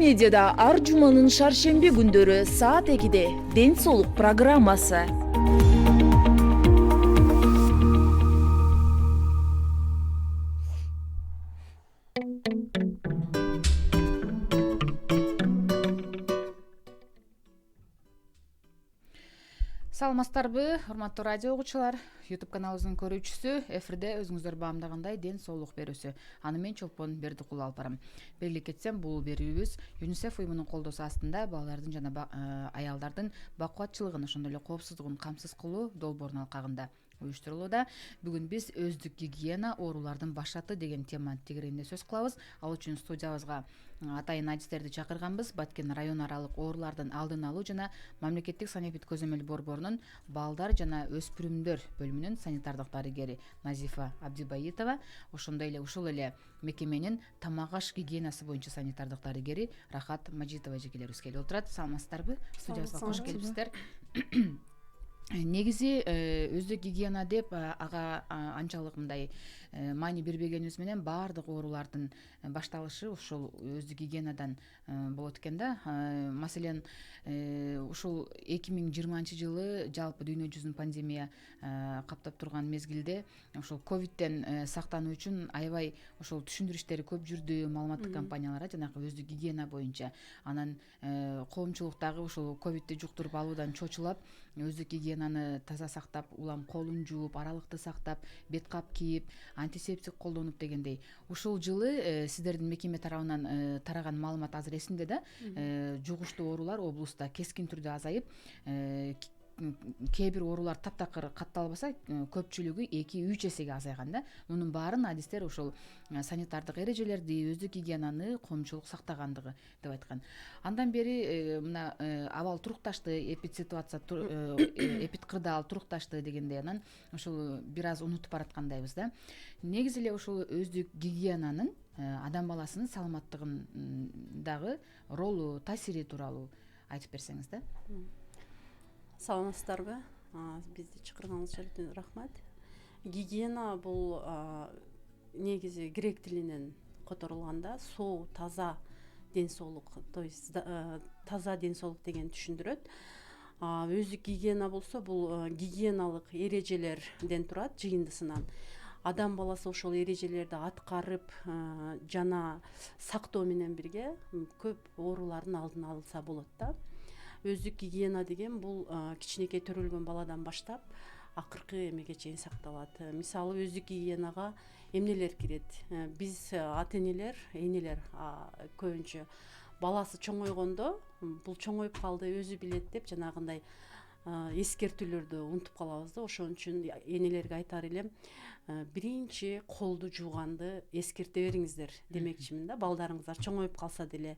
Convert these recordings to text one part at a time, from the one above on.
медиада ар жуманын шаршемби күндөрү саат 2-де ден соолук программасы. Саламатсыздарбы, урматтуу радио угуучулар. YouTube каналыбыздын көрүүчүсү эфирде өзүңүздөр баамдагандай ден соолук берүүсү. Аны мен Чолпон Бердикул алып барам. Белгилеп кетсем, бул берүүбүз ЮНИСЕФ уюмунун колдоосу астында балдардын жана аялдардын бакубатчылыгын, ошондой эле коопсуздугун камсыз кылуу долбоорунун алкагында уюштурулууда. Бүгүн биз өздүк гигиена оорулардын башаты деген тема тегерегинде сөз кылабыз. Ал үчүн студиябызга атайын адистерди чакырганбыз. Баткен район аралык оорулардын алдын алуу жана мамлекеттик санэпид көзөмөл борборунун балдар жана өспүрүмдөр бөлүмүнүн санитардык дарыгери Назифа Абдибаитова, ошондой эле ушул эле мекеменин тамак аш гигиенасы боюнча санитардык дарыгери Рахат Мажитова эжекелерибиз келип отурат. Саламатсыздарбы? Студиябызга кош келипсиздер. Негизи өздүк гигиена деп ага анчалык мындай маани бербегенибиз менен баардык оорулардын башталышы ушул өздүк гигиенадан болот экен да. Маселен, ушул 2020 жылы жалпы дүйнө жүзүн пандемия каптап турган мезгилде ушул ковидтен сактануу үчүн аябай ошол түшүндүрүштөр көп жүрдү маалыматтык компаниялар жанагы өздүк гигиена боюнча. Анан коомчулук дагы ушул ковидти жуктуруп алуудан чочулап, өздүк гигиенаны таза сактап, улам колун жууп, аралыкты сактап, бет кап кийип, антисептик колдонуп дегендей. Ушул жылы сиздердин мекеме тарабынан тараган маалымат азыр эсимде да, жугуштуу оорулар облуста кескин түрдө азайып, кээ бир оорулар таптакыр катталбаса, көпчүлүгү 2-3 эсеге азайган да. Мунун баарын адистер ушул санитардык эрежелерди, өздүк гигиенаны коомчулук сактагандыгы деп айткан. Андан бери мына абал турукташты, эпид кырдаал турукташты дегендей, анан ушул бир аз унутуп бараткандайбыз да. Негизи эле ушул өздүк гигиенанын адам баласынын саламаттыгындагы ролу, таасири тууралуу айтып берсеңиз да. Саламатсыздарбы? Бизди чакырганыңыз үчүн рахмат. Гигиена бул негизи грек тилинен которулганда соо, таза ден соолук, то есть таза ден соолук деген түшүндүрөт. Өздүк гигиена болсо бул гигиеналык эрежелерден турат жыйындысынан. Адам баласы ошол эрежелерди аткарып жана сактоо менен бирге көп оорулардын алдын алса болот да. Өздүк гигиена деген бул кичинекей төрөлгөн баладан баштап акыркы эмеге чейин сакталат. Мисалы өздүк гигиенага эмнелер кирет? Биз ата-энелер, энелер көбүнчө баласы чоңойгондо бул чоңоюп калды, өзү билет деп жанагындай эскертүүлөрдү унутуп калабыз да. Ошон үчүн энелерге айтар элем, биринчи колду жууганды эскерте бериңиздер демекчимин да. Балдарыңыздар чоңоюп калса деле,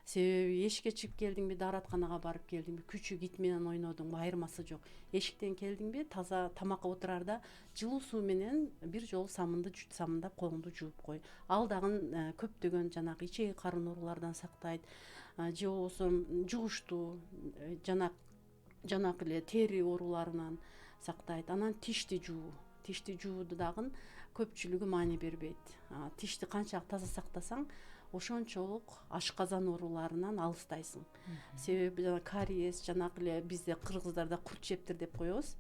себеби эшикке чыгып келдиңби, дааратканага барып келдиңби, күчүк ит менен ойнодуңбу, айырмасы жок. Эшиктен келдиңби, таза тамакка отурарда жылуу суу менен бир жолу самындап колуңду жууп кой. Ал дагы көптөгөн жанагы ичеги карын оорулардан сактайт. Же болбосо жугуштуу жанагы эле тери ооруларынан сактайт. Анан тишти жууду дагы көпчүлүгү маани бербейт. Тишти канчалык таза сактасаң, ошончолук ашказан ооруларынан алыстайсың. Себеби кариес, жанагы эле бизде кыргыздарда курт жептир деп коебуз.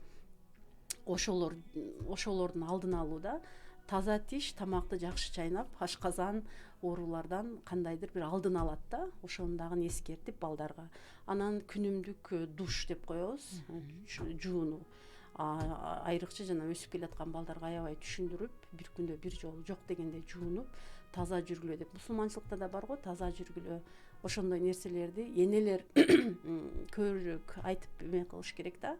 Ошолордун алдын алууда таза тиш тамакты жакшы чайнап, ашказан оорулардан кандайдыр бир алдын алат да. Ошону дагы эскертип балдарга. Анан күнүмдүк душ деп коебуз, жууну. Айрыкча жана өсүп келаткан балдарга аябай түшүндүрүп, бир күндө бир жолу жок дегенде жуунуп, таза жүргүлө деп. Мусулманчылыкта да бар го, таза жүргүлө. Ошондой нерселерди энелер көбүрөөк айтып эме кылыш керек да.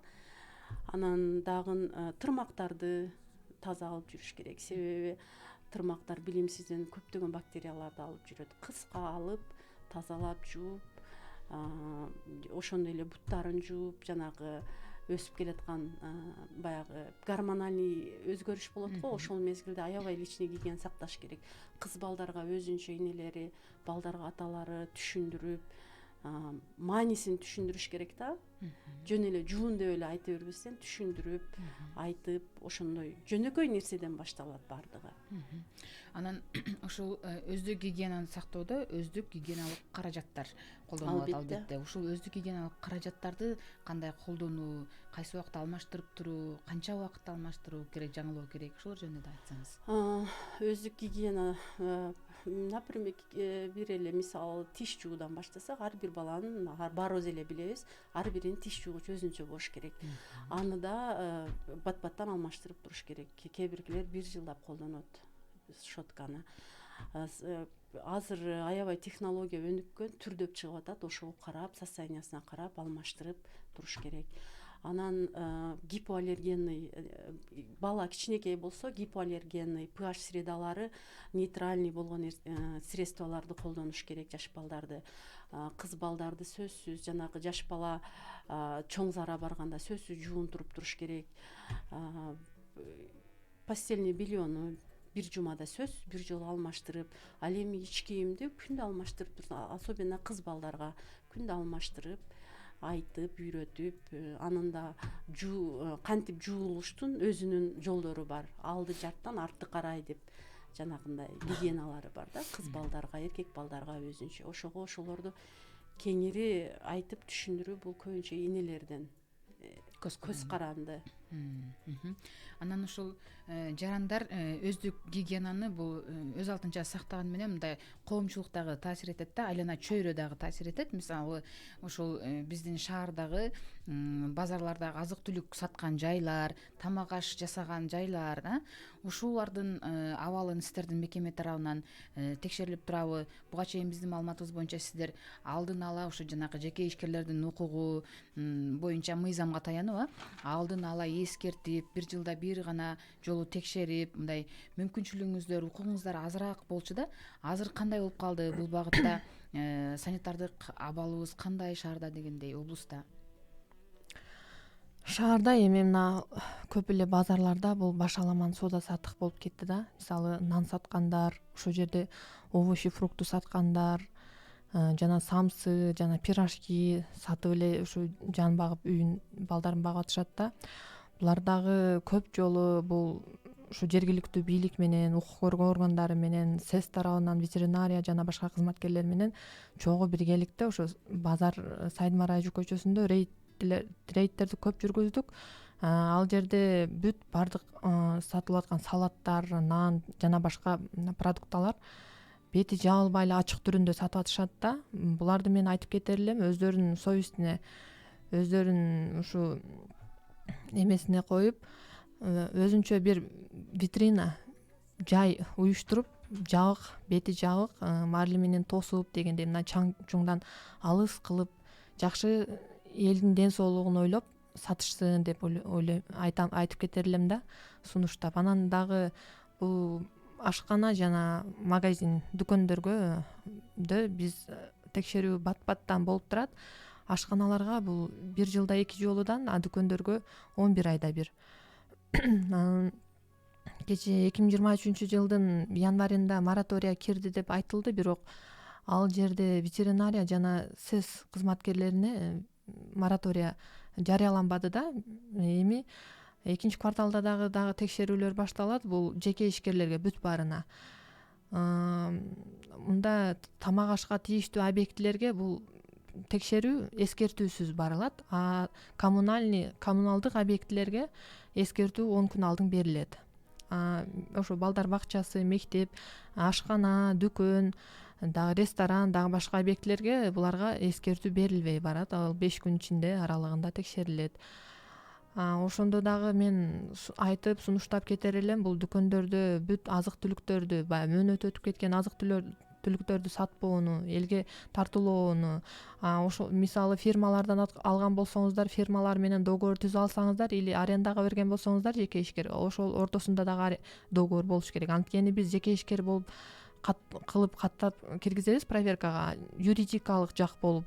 Анан дагы тырмактарды таза алып жүрүш керек. Себеби тырмактар билимсизден көптөгөн бактерияларды алып жүрөт. Кыска алып, тазалап жууп, ошондой эле буттарын жууп, жанагы өсүп келаткан баягы гормональный өзгөрүш болот го, ошол мезгилде аябай личный гигиена сакташ керек. Кыз балдарга өзүнчө энелери, балдарга аталары түшүндүрүп, маанисин түшүндүрүш керек да. жөн эле жуун деп эле айта бербестен түшүндүрүп айтып ошондой жөнөкөй нерседен башталат баардыгы. Анан ушул өздүк гигиенаны сактоодо өздүк гигиеналык каражаттар колдонулат албетте. Ушул өздүк гигиеналык каражаттарды кандай колдонуу, кайсы убакта алмаштырып туруу, канча убакытта алмаштыруу керек, жаңылоо керек, ошолор жөнүндө да айтсаңыз. Өздүк гигиена, например, бир эле мисалы тиш жуудан баштасак, ар бир баланын баарыбыз эле билебиз, ар биринин тиш жуугучу өзүнчө болуш керек. Аны да бат-баттан алмаштырып туруш керек. Кээ биркилер 1 жылдап колдонот щетканы. Азыр аябай технология өнүккөн, түрдөп чыгып атат, ошого карап, состояниясына карап алмаштырып туруш керек. Анан гипоаллергенный, бала кичинекей болсо гипоаллергенный pH средалары нейтральный болгон средстволорду колдонуш керек жаш балдарды. Кыз балдарды сөзсүз, жанагы жаш бала чоң зара барганда сөзсүз жуунтуруп туруш керек. Постельный бельону 1 жумада сөз 1 жолу алмаштырып, ал эми ич кийимди күндө алмаштырып туруп, особенно кыз балдарга күндө алмаштырып, айтып, үйрөтүп, анында кантип жуулуштун өзүнүн жолдору бар. Алды жарттан артты карай деп жанагындай гигиеналары бар да, кыз балдарга, эркек балдарга өзүнчө. Ошого ошолорду кеңири айтып түшүндүрүү бул көбүнчө энелерден көз каранды. Анан ушул жарандар өздүк гигиенаны бул өз алдынча сактаган менен мындай коомчулуктагы таасир этет да, айлана чөйрө дагы таасир этет. Мисалы ушул биздин шаардагы базарлардагы азык түлүк саткан жайлар, тамак аш жасаган жайлар, ушулардын абалын сиздердин мекеме тарабынан текшерилип турабы? Буга чейин биздин маалыматыбыз боюнча сиздер алдын ала ушу жанагы жеке ишкерлердин укугу боюнча мыйзамга таянып, алдын ала эскертип, 1 жылда бир гана жолу текшерип, мындай мүмкүнчүлүгүңүздөр, укугуңуздар азыраак болчу да. Азыр кандай болуп калды бул багытта? Санитардык абалыбыз кандай шаарда дегендей, облуста? Шаарда эми мына көп эле базарларда бул башаламан соода саттык болуп кетти да. Мисалы нан саткандар, ошол жерде овощи, фрукты саткандар, жана самсы, жана пирожки сатып эле ушу жан багып үйүн балдарын багып атышат да. Булар дагы көп жолу бул ушу жергиликтүү бийлик менен, укук коргоо органдары менен, СЭС тарабынан, ветеринария жана башка кызматкерлер менен чогуу биргеликте ошо базар Сайдмар Айжу көчөсүндө рейдтерди көп жүргүздүк. Ал жерде бүт бардык сатылып аткан салаттар, нан жана башка продукталар бети жабылбай эле ачык түрүндө сатып атышат да. Буларды мен айтып кетер элем, өздөрүнүн совестине, өздөрүнүн ушу эмесине коюп, өзүнчө бир витрина жай уюштуруп, жабык, бети жабык, марли менен тосуп дегендей, мына чаң чуңдан алыс кылып, жакшы элдин ден соолугун ойлоп сатышсын деп айтып кетер элем да, сунуштап. Анан дагы бул ашкана жана магазин дүкөндөргө биз текшерүү бат-баттан болуп турат. Ашканаларга бул 1 жылда 2 жолудан, дүкөндөргө 11 айда бир. Кечээ 2023 жылдын январында моратория кирди деп айтылды, бирок ал жерде ветеринария жана СЭС кызматкерлерине моратория жарыяланбады да. Эми 2 кварталда дагы текшерүүлөр башталат, бул жеке ишкерлерге бүт баарына. Мында тамак ашка тийиштүү объектилерге бул текшерүү эскертүүсүз барылат, коммуналдык объектилерге эскертүү 10 күн алдын берилет. Ошо балдар бакчасы, мектеп, ашкана, дүкөн, дагы ресторан, дагы башка объектилерге буларга эскертүү берилбей барат. Ал 5 күн ичинде аралыгында текшерилет. Ошондо дагы мен айтып сунуштап кетер элем, бул дүкөндөрдө бүт азык түлүктөрдү, баягы мөөнөтү өтүп кеткен азык түлүктөрдү сатпоону, элге тартуулоону, ошо мисалы фирмалардан алган болсоңуздар, фирмалар менен договор түзүп алсаңыздар, или арендага берген болсоңуздар жеке ишкер, ошол ортосунда дагы договор болуш керек. Анткени биз жеке ишкер болуп кылып каттап киргизебиз проверкага, юридикалык жак болуп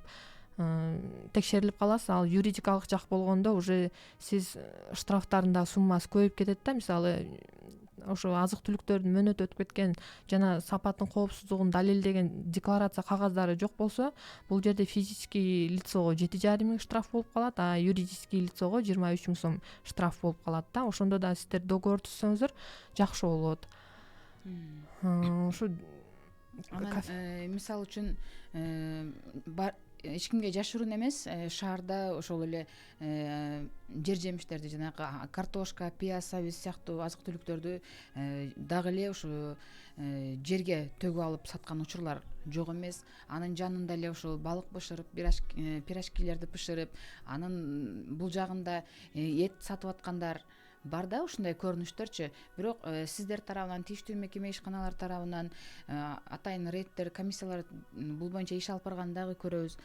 текшерилип каласыз. Ал юридикалык жак болгондо уже сиз штрафтардын да суммасы көбөйүп кетет да. Мисалы ошо азык түлүктөрдүн мөөнөтү өтүп кеткен жана сапаттын коопсуздугун далилдеген декларация кагаздары жок болсо, бул жерде физический лицого 7,5 миң штраф болуп калат, а юридический лицого 23 миң сом штраф болуп калат да. Ошондо да сиздер договор түзсөңүздөр жакшы болот. Ушу Анан мисалы үчүн эч кимге жашыруун эмес, шаарда ошол эле жер жемиштерди, жанагы картошка, пияз, сабиз сыяктуу азык түлүктөрдү дагы эле ушу жерге төгүп алып саткан учурлар жок эмес. Анын жанында эле ушул балык бышырып, пирожкилерди бышырып, анын бул жагында эт сатып аткандар бар да, ушундай көрүнүштөрчү. Бирок сиздер тарабынан, тийиштүү мекеме ишканалар тарабынан атайын рейдтер, комиссиялар бул боюнча иш алып барганын дагы көрөбүз.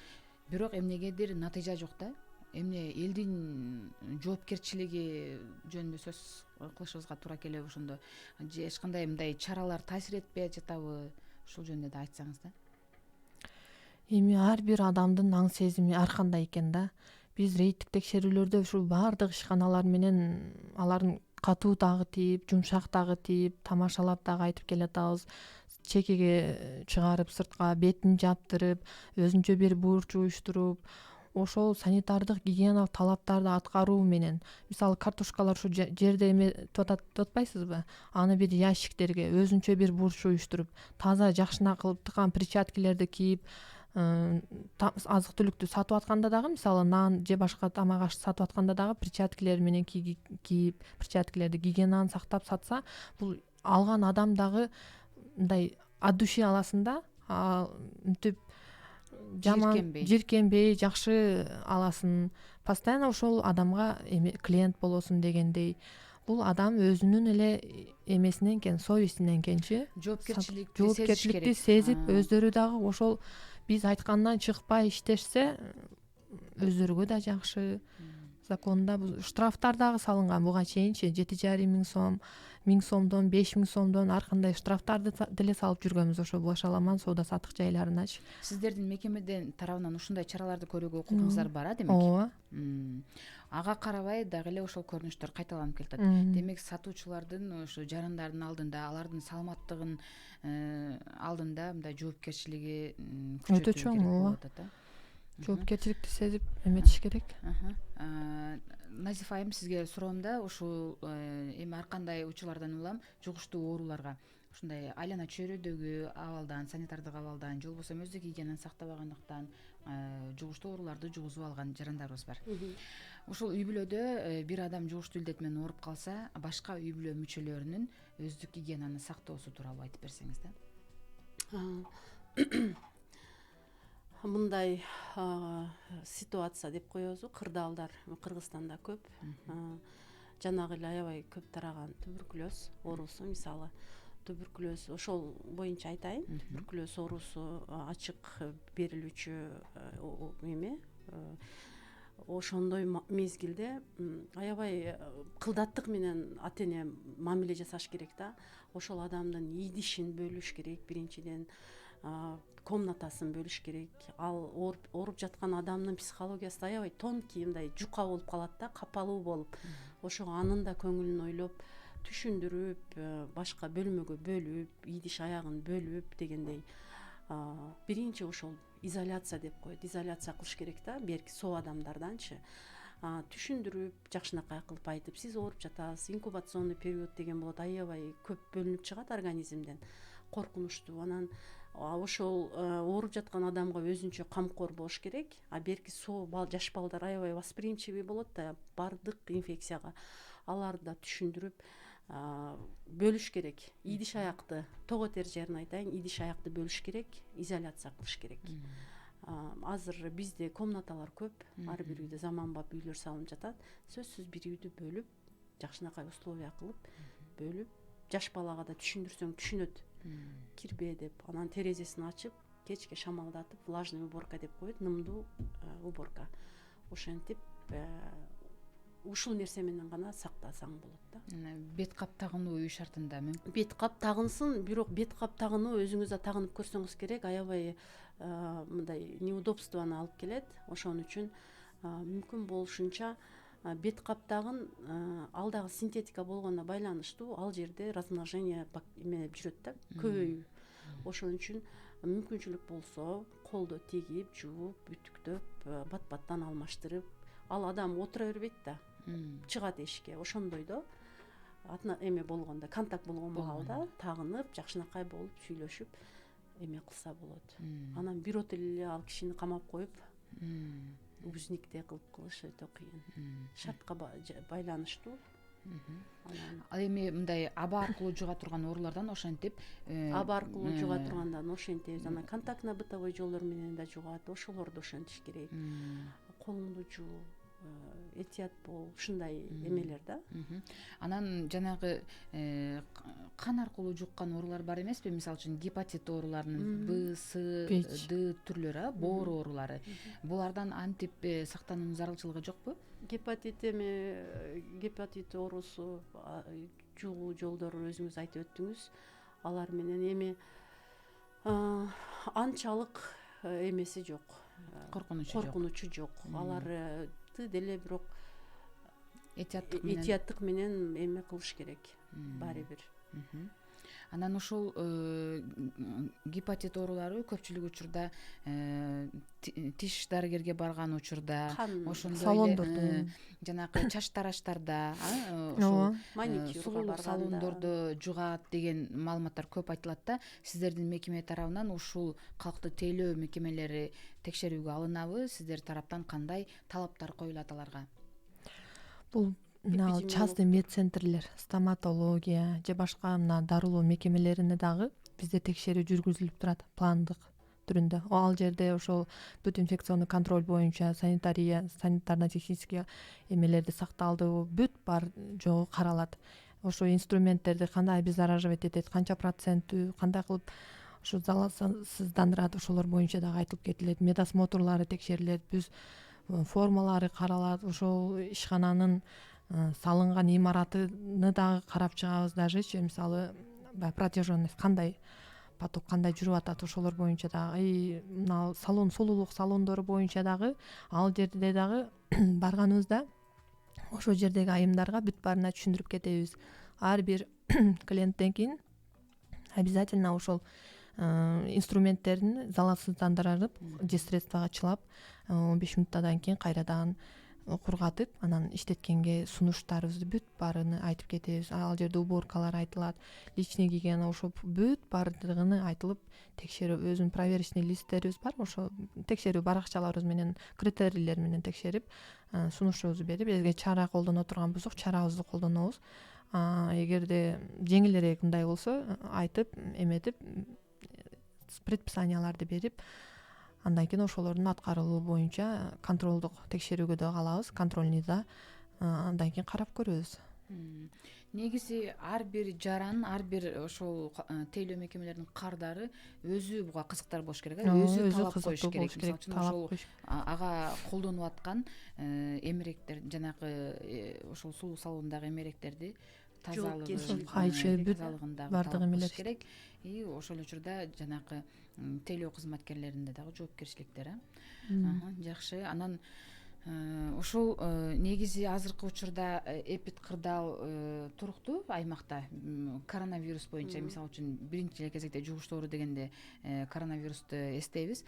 Бирок эмнегедир натыйжа жок да. Эмне элдин жоопкерчилиги жөнүндө сөз кылышыбызга туура келеби ошондо? Же эч кандай мындай чаралар таасир этпей жатабы? Ушул жөнүндө да айтсаңыз да. Эми ар бир адамдын аң сезими ар кандай экен да. Биз рейдтик текшерүүлөрдө ушул баардык ишканалар менен алардын катуу тагытип, жумшак тагытип, тамашалап дагы айтып келатабыз. Чекеге чыгарып, сыртка бетин жаптырып, өзүнчө бир бурч уюштуруп, ошол санитардык гигиеналык талаптарды аткаруу менен, мисалы картошкалар ушу жерде эме туп атпайсызбы? Аны бир ящиктерге өзүнчө бир бурч уюштуруп, таза жакшына кылып тыккан перчаткилерди кийип, азык түлүктү сатып атканда дагы, мисалы нан же башка тамак аш сатып атканда дагы перчаткилер менен кийип, перчаткилерди гигиенаны сактап сатса, бул алган адам дагы мындай от души аласың да, мынтип жаман жиркенбей жакшы аласың. Постоянно ошол адамга клиент болосуң дегендей. Бул адам өзүнүн эле эмесинен экен, совестинен экенчи. Жоопкерчиликти сезип, өздөрү дагы ошол биз айткандан чыкпай иштешсе, өздөрүгө да жакшы. Законда бул штрафтар дагы салынган буга чейинчи 7,5 миң сом, 1000 сомдон 5 миң сомдон ар кандай штрафтарды деле салып жүргөнбүз ошо башаламан соода саттык жайларыначы. Сиздердин мекемеден тарабынан ушундай чараларды көрүүгө укугуңуздар бар, демек? Ооба. Ага карабай дагы эле ошол көрүнүштөр кайталанып келатат. Демек сатуучулардын ошо жарандардын алдында, алардын саламаттыгын алдында мындай жоопкерчилиги өтө чоң, ооба. Жоопкерчиликти сезип эметиш керек. Назифа айым, сизге суроом да, ушул эми ар кандай учурлардан улам жугуштуу ооруларга ушундай айлана чөйрөдөгү абалдан, санитардык абалдан, же болбосо өздүк гигиенаны сактабагандыктан жугуштуу ооруларды жугузуп алган жарандарыбыз бар. Ушул үй бүлөдө бир адам жугуштуу илдет менен ооруп калса, башка үй бүлө мүчөлөрүнүн өздүк гигиенаны сактоосу тууралуу айтып берсеңиз да. Мындай ситуация деп коебузбу, кырдаалдар Кыргызстанда көп. Жанагы эле аябай көп тараган туберкулез оорусу, мисалы туберкулез, ошол боюнча айтайын. Туберкулез оорусу ачык берилүүчү эме. Ошондой мезгилде аябай кылдаттык менен ата эне мамиле жасаш керек да. Ошол адамдын идишин бөлүш керек биринчиден, комнатасын бөлүш керек. Ал ооруп жаткан адамдын психологиясы аябай тонкий, мындай жука болуп калат да, капалуу болуп. Ошого анын да көңүлүн ойлоп, түшүндүрүп, башка бөлмөгө бөлүп, идиш аягын бөлүп дегендей. Биринчи ошол изоляция деп коет. Изоляция кылыш керек да, берки соо адамдарданчы. Түшүндүрүп, жакшынакай кылып айтып, сиз ооруп жатасыз, инкубационный период деген болот, аябай көп бөлүнүп чыгат организмден. Коркунучтуу. Анан ошол ооруп жаткан адамга өзүнчө камкор болуш керек. Берки соо жаш балдар аябай восприимчивый болот да бардык инфекцияга. Аларды да түшүндүрүп бөлүш керек. Идиш аякты, того тер жерин айтайын, идиш аякты бөлүш керек, изоляция кылыш керек. Азыр бизде комнаталар көп, ар бир үйдө заманбап үйлөр салынып жатат. Сөзсүз бир үйдү бөлүп, жакшынакай условия кылып, бөлүп, жаш балага да түшүндүрсөң түшүнөт. Кирбе деп, анан терезесин ачып, кечке шамалдатып, влажный уборка деп коет, нымдуу уборка. Ошентип ушул нерсе менен гана сактасаң болот да. Бет кап тагынуу үй шартында мүмкүн? Бет кап тагынсын, бирок бет кап тагынуу өзүңүз да тагынып көрсөңүз керек, аябай мындай неудобствону алып келет. Ошон үчүн мүмкүн болушунча бет каптагын ал дагы синтетика болгонуна байланыштуу, ал жерде размножение эме жүрөт да, көбөйүү. Ошон үчүн мүмкүнчүлүк болсо колдо тегип, жууп, бүтүктөп, бат-баттан алмаштырып, ал адам отура бербейт да, чыгат эшикке. Ошондойдо эме болгондо, контакт болгон маалда тагынып, жакшынакай болуп, сүйлөшүп эме кылса болот. Анан биротеле эле ал кишини камап коюп, узникте кылып кылыш өтө кыйын. Шартка байланыштуу. Ал эми мындай аба аркылуу жуга турган оорулардан ошентип аба аркылуу жуга тургандан ошентебиз. Анан контактно бытовой жолдор менен да жугат, ошолорду ошентиш керек. Колуңду жуу, этият бол, ушундай эмелер да. Анан жанагы кан аркылуу жуккан оорулар бар эмеспи? Мисалы үчүн гепатит ооруларынын Б, С, Д түрлөрү, боор оорулары. Булардан антип сактануунун зарылчылыгы жокпу? Гепатит оорусу, жугуу жолдору өзүңүз айтып өттүңүз. Алар менен эми анчалык эмеси жок. Коркунучу жок. Аларды деле бирок этияттык менен эме кылыш керек. Баары бир. Анан ошол гепатит оорулары көпчүлүк учурда тиш дарыгерге барган учурда, ошондой эле жанагы чач тараштарда, ошол сулуулук салондордо жугат деген маалыматтар көп айтылат да. Сиздердин мекеме тарабынан ушул калкты тейлөө мекемелери текшерүүгө алынабы? Сиздер тараптан кандай талаптар коюлат аларга? Бул частный медцентрлер, стоматология же башка дарылоо мекемелерине дагы бизде текшерүү жүргүзүлүп турат пландык түрүндө. Ал жерде ошол бүт инфекционный контроль боюнча санитарно-технический эмелерди сакталдыбы, бүт бар жогу каралат. Ошо инструменттерди кандай обеззараживать этет, канча проценттүү, кандай кылып ошо залалсыздандырат, ошолор боюнча дагы айтылып кетилет. Медосмотрлары текшерилет, бүз формалары каралат, ошол ишкананын салынган имаратыны дагы карап чыгабыз. Дажечи мисалы протяженность кандай, поток кандай жүрүп атат, ошолор боюнча дагы мына салон, сулуулук салондору боюнча дагы ал жерде дагы барганыбызда ошол жердеги айымдарга бүт баарына түшүндүрүп кетебиз. Ар бир клиенттен кийин обязательно ошол инструменттерин залалсыздандырып же средствого чылап 15 мүнөттөн кийин кайрадан кургатып, анан иштеткенге сунуштарыбызды бүт баарыны айтып кетебиз. Ал жерде уборкалар айтылат, личный гигиена, ошо бүт баардыгыны айтылып, текшерүү, өзүнүн проверочный листтерибиз бар, ошо текшерүү баракчаларыбыз менен, критерийлер менен текшерип, сунушубузду берип, эгер чара колдоно турган болсок, чарабызды колдонобуз. Эгерде жеңилирээк мындай болсо, айтып, эметип, предписанияларды берип, андан кийин ошолордун аткарылуу боюнча контролдук текшерүүгө да калабыз, контрольныйда андан кийин карап көрөбүз. Негизи ар бир жаран, ар бир ошол тейлөө мекемелеринин кардары өзү буга кызыктар болуш керек, өзү талап коюш керек. Мисалы үчүн ошол ага колдонуп аткан эмеректер, жанагы ошол сулуу салондагы эмеректерди тазалыгын дагы билиш керек. И ошол учурда жанагы тейлөө кызматкерлеринде дагы жоопкерчиликтер. Жакшы. Анан ошол негизи азыркы учурда эпид кырдаал туруктуу аймакта коронавирус боюнча. Мисалы үчүн биринчи эле кезекте жугуштуу оору дегенде коронавирусту эстейбиз.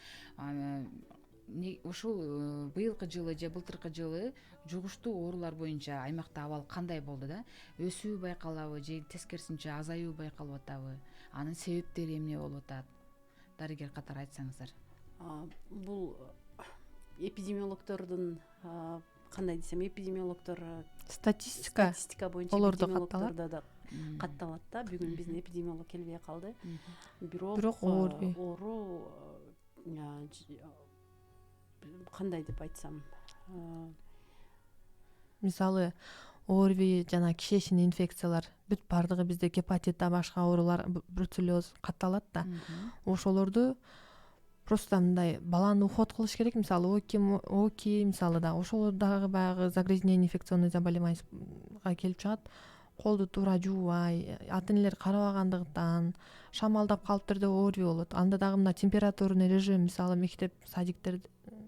Ушул быйылкы жылы же былтыркы жылы жугуштуу оорулар боюнча аймакта абал кандай болду да? Өсүү байкалабы же тескерисинче азаюу байкалып атабы? Анын себептери эмне болуп атат? Дарыгер катары айтсаңыздар. Бул эпидемиологдордун, кандай десем, эпидемиологдор статистика боюнча эпидемиологдордо да катталат да. Бүгүн биздин эпидемиолог келбей калды. Бирок оору кандай деп айтсам, мисалы ОРВИ жана кишечный инфекциялар бүт бардыгы бизде гепатит да башка оорулар, бруцеллез катталат да. Ошолорду просто мындай баланы уход кылыш керек. Мисалы оки мисалы да ошол дагы баягы загрязнение инфекционный заболеваниега келип чыгат. Колду туура жуубай, ата энелер карабагандыктан шамалдап калыптыр деп ОРВИ болот. Анда дагы мына температурный режим, мисалы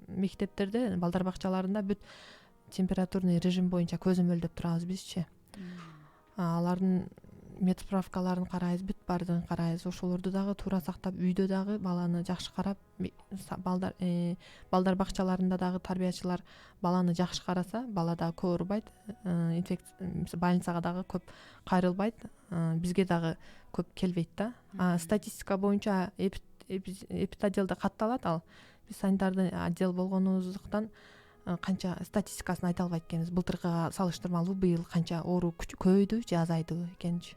мектептерде, балдар бакчаларында бүт температурный режим боюнча көзөмөлдөп турабыз бизчи. Алардын медсправкаларын карайбыз, бүт баардыгын карайбыз. Ошолорду дагы туура сактап, үйдө дагы баланы жакшы карап, балдар бакчаларында дагы тарбиячылар баланы жакшы караса, бала дагы көп оорубайт, больницага дагы көп кайрылбайт, бизге дагы көп келбейт да. Статистика боюнча эпидотделде катталат, ал биз санитардын отдел болгонубуздуктан канча статистикасын айта албайт экенбиз. Былтыркыга салыштырмалуу быйыл канча оору көбөйдү же азайды экенчи.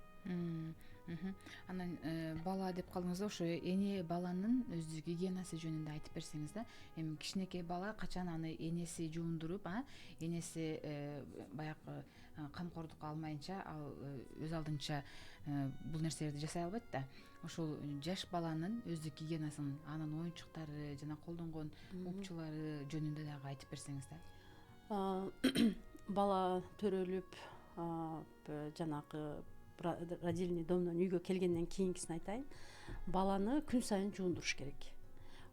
Анан бала деп калдыңыз да, ошо эне баланын өздүк гигиенасы жөнүндө айтып берсеңиз да. Эми кичинекей бала качан аны энеси жуундуруп, энеси баягы камкордукка алмайынча, ал өз алдынча бул нерселерди жасай албайт да. Ошол жаш баланын өздүк гигиенасын, анын оюнчуктары жана колдонгон упчулары жөнүндө дагы айтып берсеңиз да. Бала төрөлүп, жанагы родильный домдон үйгө келгенден кийинкисин айтайын. Баланы күн сайын жуундуруш керек.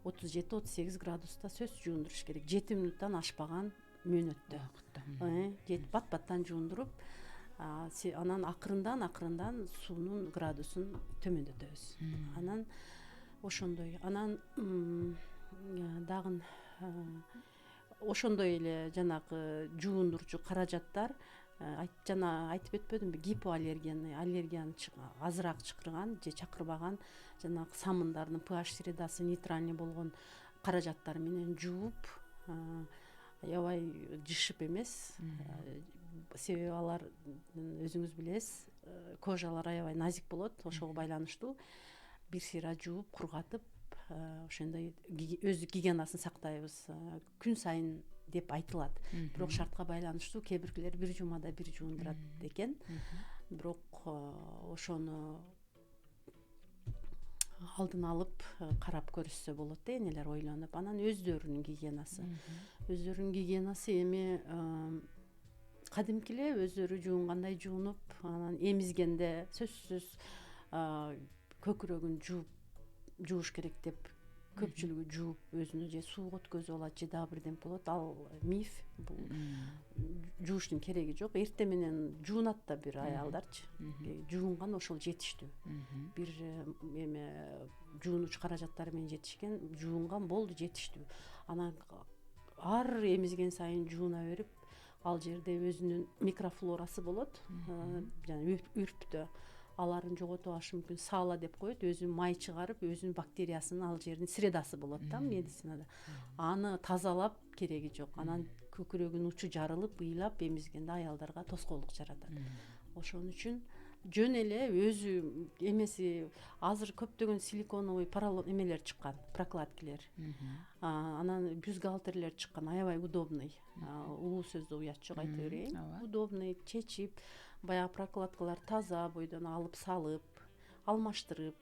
37-38 градуста сөзсүз жуундуруш керек. 7 минуттан ашпаган мөөнөттө. Бат-баттан жуундуруп, анан акырындан суунун градусун төмөндөтөбүз. Анан ошондой, анан дагы ошондой эле жанагы жуундурчу каражаттар, жана айтып өтпөдүмбү, гипоаллергияны, аллергияны азыраак чакырган же чакырбаган жанагы самындардын pH средасы нейтральный болгон каражаттар менен жууп, аябай жышып эмес, себеби алар өзүңүз билесиз, кожалар аябай назик болот, ошого байланыштуу бир сыйра жууп, кургатып, ошондой өздүк гигиенасын сактайбыз. Күн сайын деп айтылат. Бирок шартка байланыштуу кээ биркилер бир жумада бир жуундурат экен. Бирок ошону алдын алып карап көрүшсө болот да, энелер ойлонуп. Анан өздөрүнүн гигиенасы. Өздөрүнүн гигиенасы эми кадимкиле өздөрү жуунгандай жуунуп, анан эмизгенде сөзсүз көкүрөгүн жууш керек деп көпчүлүгү жууп өзүнү же сууга өткөзүп алат, же дагы бирдемке болот. Ал миф. Бул жууштун кереги жок. Эртең менен жуунат да бир аялдарчы. Жуунган ошол жетиштүү. Бир эме жуунуч каражаттары менен жетишкен, жуунган болду, жетиштүү. Анан ар эмизген сайын жууна берип, ал жерде өзүнүн микрофлорасы болот, жана үрптө. Аларын жогото алышы мүмкүн. Сала деп коет, өзү май чыгарып, өзүнүн бактериясынын ал жердин средасы болот да медицинада. Аны тазалап кереги жок. Анан көкүрөгүнүн учу жарылып, ыйлап эмизгенде аялдарга тоскоолдук жаратат. Ошон үчүн жөн эле өзү эмеси, азыр көптөгөн силиконовый поролон эмелер чыккан, прокладкилер. Анан бюстгальтерлер чыккан, аябай удобный. Улуу сөздү уят жок, айта берейин. Удобный, чечип, баягы прокладкалар таза бойдон алып салып, алмаштырып,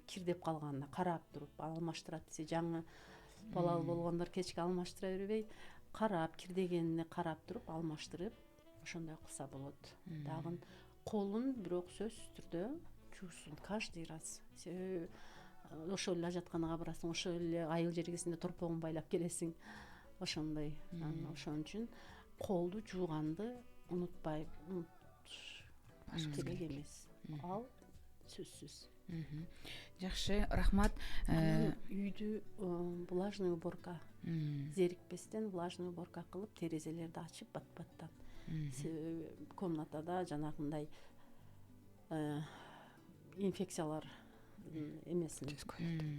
кирдеп калганына карап туруп алмаштырат десе, жаңы балалуу болгондор кечке алмаштыра бербей, карап, кирдегенине карап туруп алмаштырып, ошондой кылса болот. Дагы колун бирок сөзсүз түрдө жуусун каждый раз. Себеби ошол эле ажатканага барасың, ошол эле айыл жергесинде торпогун байлап келесиң. Ошондой. Ошон үчүн колду жууганды унутпай, керек эмес. Ал сөзсүз. Жакшы, рахмат. Үйдү влажный уборка, зерикпестен влажный уборка кылып, терезелерди ачып бат-баттан. Себеби комнатада жанагындай инфекциялар эмесин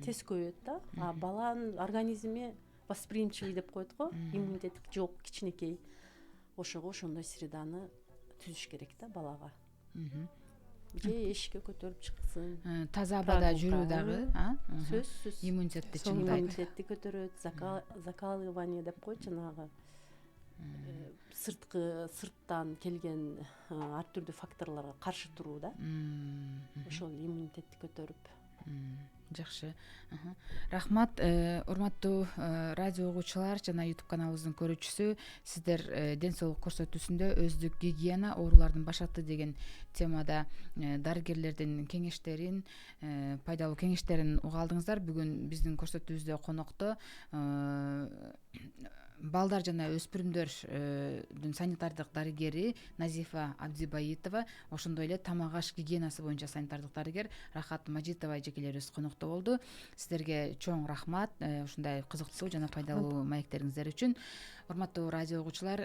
тез көбөйөт да. Баланын организми восприимчивый деп коет го, иммунитет жок, кичинекей. Ошого ошондой среданы түзүш керек да балага. Же эшикке көтөрүп чыксын. Таза абада жүрүү дагы, сөзсүз иммунитетти чыңдайт. Иммунитетти көтөрөт, закаливание деп коет, жанагы сырттан келген ар түрдүү факторлорго каршы туруу да. Ошол иммунитетти көтөрүп. Жакшы. Рахмат, урматтуу радио угуучулар жана YouTube каналыбыздын көрүүчүсү. Сиздер ден соолук көрсөтүүсүндө өздүк гигиена оорулардын башаты деген темада дарыгерлердин кеңештерин, пайдалуу кеңештерин уга алдыңыздар. Бүгүн биздин көрсөтүүбүздө конокто балдар жана өспүрүмдөрдүн санитардык дарыгери Назифа Абдибаитова, ошондой эле тамак аш гигиенасы боюнча санитардык дарыгер Рахат Мажитова эжекелерибиз конокто болду. Сиздерге чоң рахмат ушундай кызыктуу жана пайдалуу маектериңиздер үчүн. Урматтуу радио угуучулар,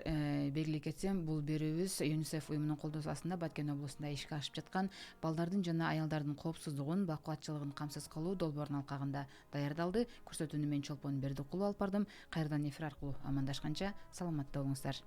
белгилей кетсем, бул берүүбүз ЮНИСЕФ уюмунун колдоосу астында Баткен облусунда ишке ашып жаткан балдардын жана аялдардын коопсуздугун, бакубатчылыгын камсыз кылуу долбоорунун алкагында даярдалды. Көрсөтүүнү мен Чолпон Бердикулова алып бардым. Кайрадан эфир аркылуу амандашканча саламатта болуңуздар.